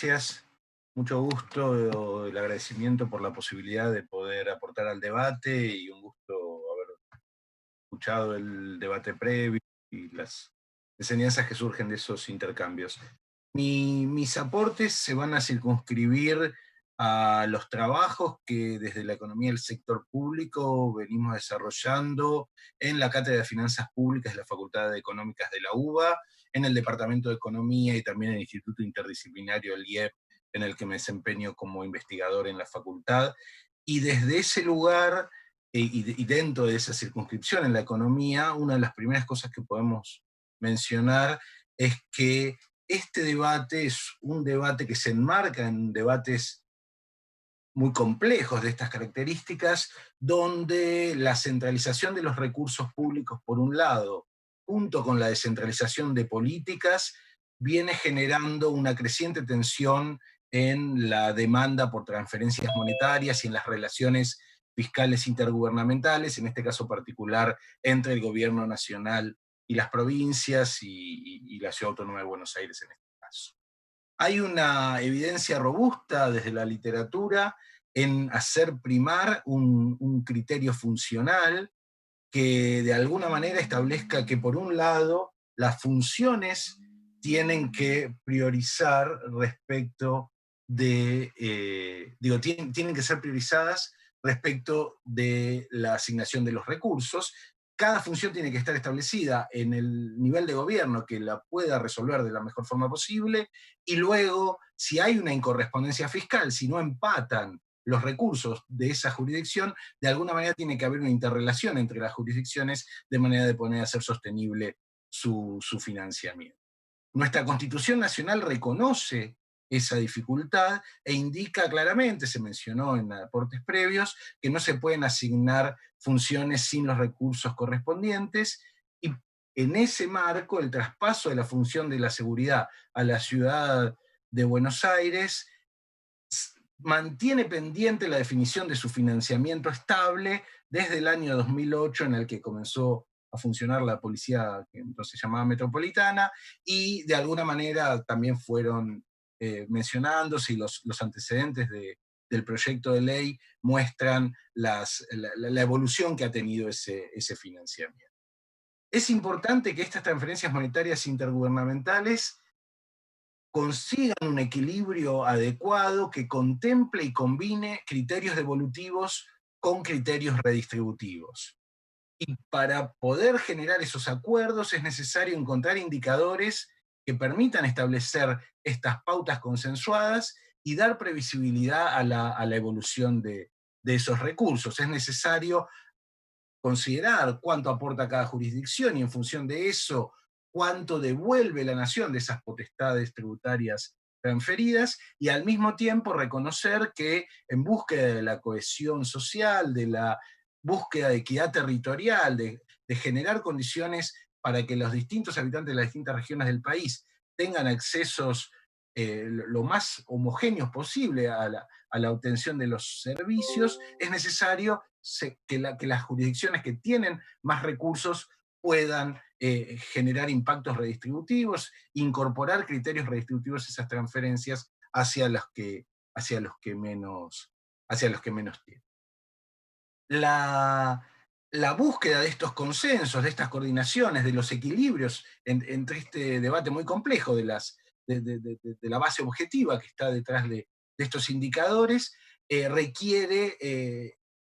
gracias. Mucho gusto, el agradecimiento por la posibilidad de poder aportar al debate y un gusto haber escuchado el debate previo y las enseñanzas que surgen de esos intercambios. Mis aportes se van a circunscribir a los trabajos que desde la economía del sector público venimos desarrollando en la Cátedra de Finanzas Públicas de la Facultad de Económicas de la UBA, en el Departamento de Economía y también en el Instituto Interdisciplinario, el IEP, en el que me desempeño como investigador en la facultad. Y desde ese lugar y dentro de esa circunscripción en la economía, una de las primeras cosas que podemos mencionar es que este debate es un debate que se enmarca en debates muy complejos de estas características, donde la centralización de los recursos públicos, por un lado, junto con la descentralización de políticas, viene generando una creciente tensión en la demanda por transferencias monetarias y en las relaciones fiscales intergubernamentales, en este caso particular entre el gobierno nacional y las provincias y la Ciudad Autónoma de Buenos Aires en este caso. Hay una evidencia robusta desde la literatura en hacer primar un criterio funcional que de alguna manera establezca que, por un lado, las funciones tienen que priorizar respecto tienen que ser priorizadas respecto de la asignación de los recursos. Cada función tiene que estar establecida en el nivel de gobierno que la pueda resolver de la mejor forma posible, y luego, si hay una incorrespondencia fiscal, si no empatan los recursos de esa jurisdicción, de alguna manera tiene que haber una interrelación entre las jurisdicciones de manera de poder hacer sostenible su financiamiento. Nuestra Constitución Nacional reconoce esa dificultad e indica claramente, se mencionó en aportes previos, que no se pueden asignar funciones sin los recursos correspondientes, y en ese marco el traspaso de la función de la seguridad a la ciudad de Buenos Aires mantiene pendiente la definición de su financiamiento estable desde el año 2008, en el que comenzó a funcionar la policía que entonces se llamaba metropolitana, y de alguna manera también fueron mencionándose, y los antecedentes del proyecto de ley muestran la evolución que ha tenido ese financiamiento. Es importante que estas transferencias monetarias intergubernamentales consigan un equilibrio adecuado que contemple y combine criterios devolutivos con criterios redistributivos. Y para poder generar esos acuerdos es necesario encontrar indicadores que permitan establecer estas pautas consensuadas y dar previsibilidad a la evolución de esos recursos. Es necesario considerar cuánto aporta cada jurisdicción y, en función de eso, cuánto devuelve la nación de esas potestades tributarias transferidas, y al mismo tiempo reconocer que, en búsqueda de la cohesión social, de la búsqueda de equidad territorial, de generar condiciones para que los distintos habitantes de las distintas regiones del país tengan accesos lo más homogéneos posible a la obtención de los servicios, es necesario que las jurisdicciones que tienen más recursos puedan generar impactos redistributivos, incorporar criterios redistributivos a esas transferencias hacia los que menos tienen. La, la búsqueda de estos consensos, de estas coordinaciones, de los equilibrios entre este debate muy complejo de la base objetiva que está detrás de estos indicadores, requiere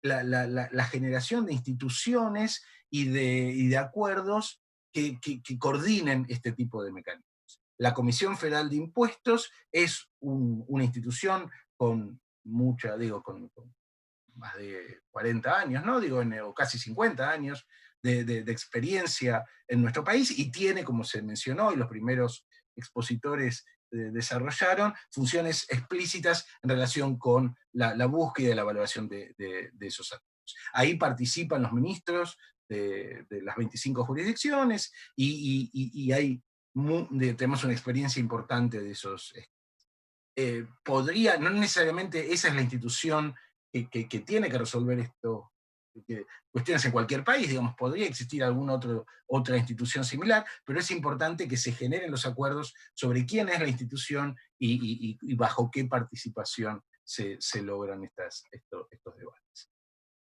la generación de instituciones y de acuerdos que coordinen este tipo de mecanismos. La Comisión Federal de Impuestos es una institución con con más de 40 años, ¿no? O casi 50 años de experiencia en nuestro país, y tiene, como se mencionó, y los primeros expositores desarrollaron, funciones explícitas en relación con la búsqueda y la valoración de esos actos. Ahí participan los ministros de las 25 jurisdicciones, tenemos una experiencia importante de esos. No necesariamente esa es la institución que tiene que resolver esto, cuestiones en cualquier país, digamos, podría existir alguna otra institución similar, pero es importante que se generen los acuerdos sobre quién es la institución y bajo qué participación se logran estos debates.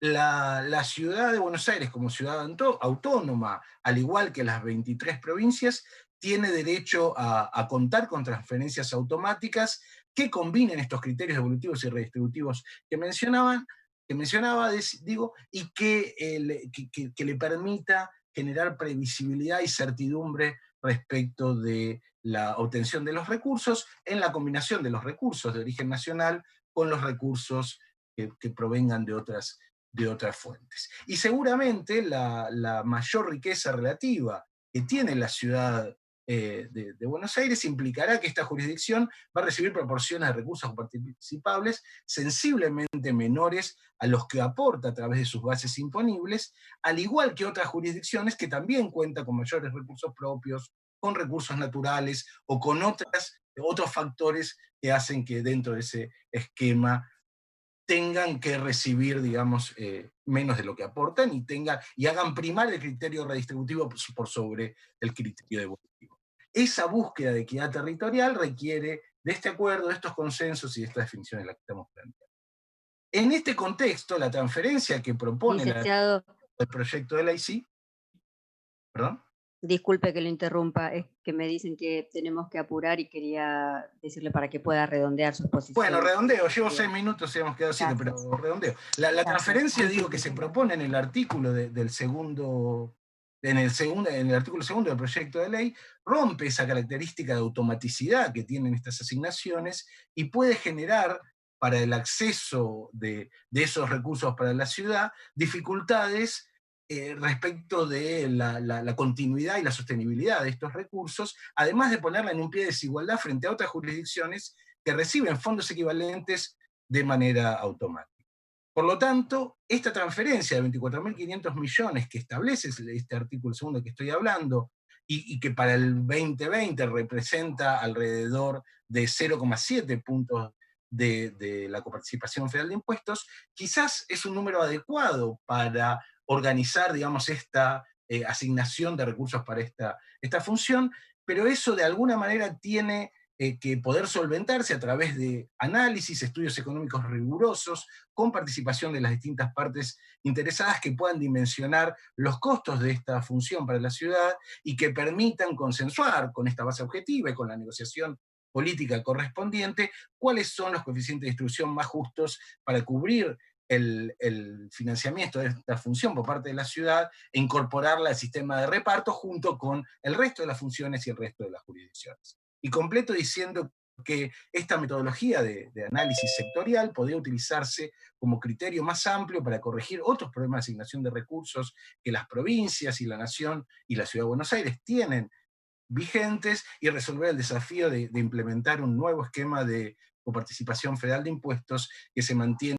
La ciudad de Buenos Aires, como ciudad autónoma, al igual que las 23 provincias, tiene derecho a contar con transferencias automáticas que combinen estos criterios evolutivos y redistributivos que mencionaba, digo, y que le permita generar previsibilidad y certidumbre respecto de la obtención de los recursos en la combinación de los recursos de origen nacional con los recursos que provengan de otras fuentes. Y seguramente la mayor riqueza relativa que tiene la ciudad de Buenos Aires implicará que esta jurisdicción va a recibir proporciones de recursos participables sensiblemente menores a los que aporta a través de sus bases imponibles, al igual que otras jurisdicciones que también cuentan con mayores recursos propios, con recursos naturales o con otros factores que hacen que dentro de ese esquema tengan que recibir, digamos, menos de lo que aportan y hagan primar el criterio redistributivo por sobre el criterio devolutivo. Esa búsqueda de equidad territorial requiere de este acuerdo, de estos consensos y de estas definiciones en las que estamos planteando. En este contexto, la transferencia que propone Licenciado, el proyecto de ley, sí, perdón. disculpe que lo interrumpa, es que me dicen que tenemos que apurar y quería decirle para que pueda redondear su Bueno, exposición. redondeo, llevo 6 minutos y hemos quedado 7, pero Gracias, redondeo. La gracias. transferencia, digo, que Disculpe. se propone en el artículo del segundo, en el artículo segundo del proyecto de ley, rompe esa característica de automaticidad que tienen estas asignaciones y puede generar para el acceso de esos recursos para la ciudad dificultades respecto de la continuidad y la sostenibilidad de estos recursos, además de ponerla en un pie de desigualdad frente a otras jurisdicciones que reciben fondos equivalentes de manera automática. Por lo tanto, esta transferencia de 24.500 millones que establece este artículo segundo que estoy hablando y que para el 2020 representa alrededor de 0,7 puntos de la coparticipación federal de impuestos, quizás es un número adecuado para organizar, digamos, esta asignación de recursos para esta función, pero eso de alguna manera tiene que poder solventarse a través de análisis, estudios económicos rigurosos, con participación de las distintas partes interesadas que puedan dimensionar los costos de esta función para la ciudad y que permitan consensuar con esta base objetiva y con la negociación política correspondiente cuáles son los coeficientes de distribución más justos para cubrir el financiamiento de esta función por parte de la ciudad e incorporarla al sistema de reparto junto con el resto de las funciones y el resto de las jurisdicciones. Y completo diciendo que esta metodología de análisis sectorial podría utilizarse como criterio más amplio para corregir otros problemas de asignación de recursos que las provincias y la nación y la ciudad de Buenos Aires tienen vigentes y resolver el desafío de implementar un nuevo esquema de coparticipación federal de impuestos que se mantiene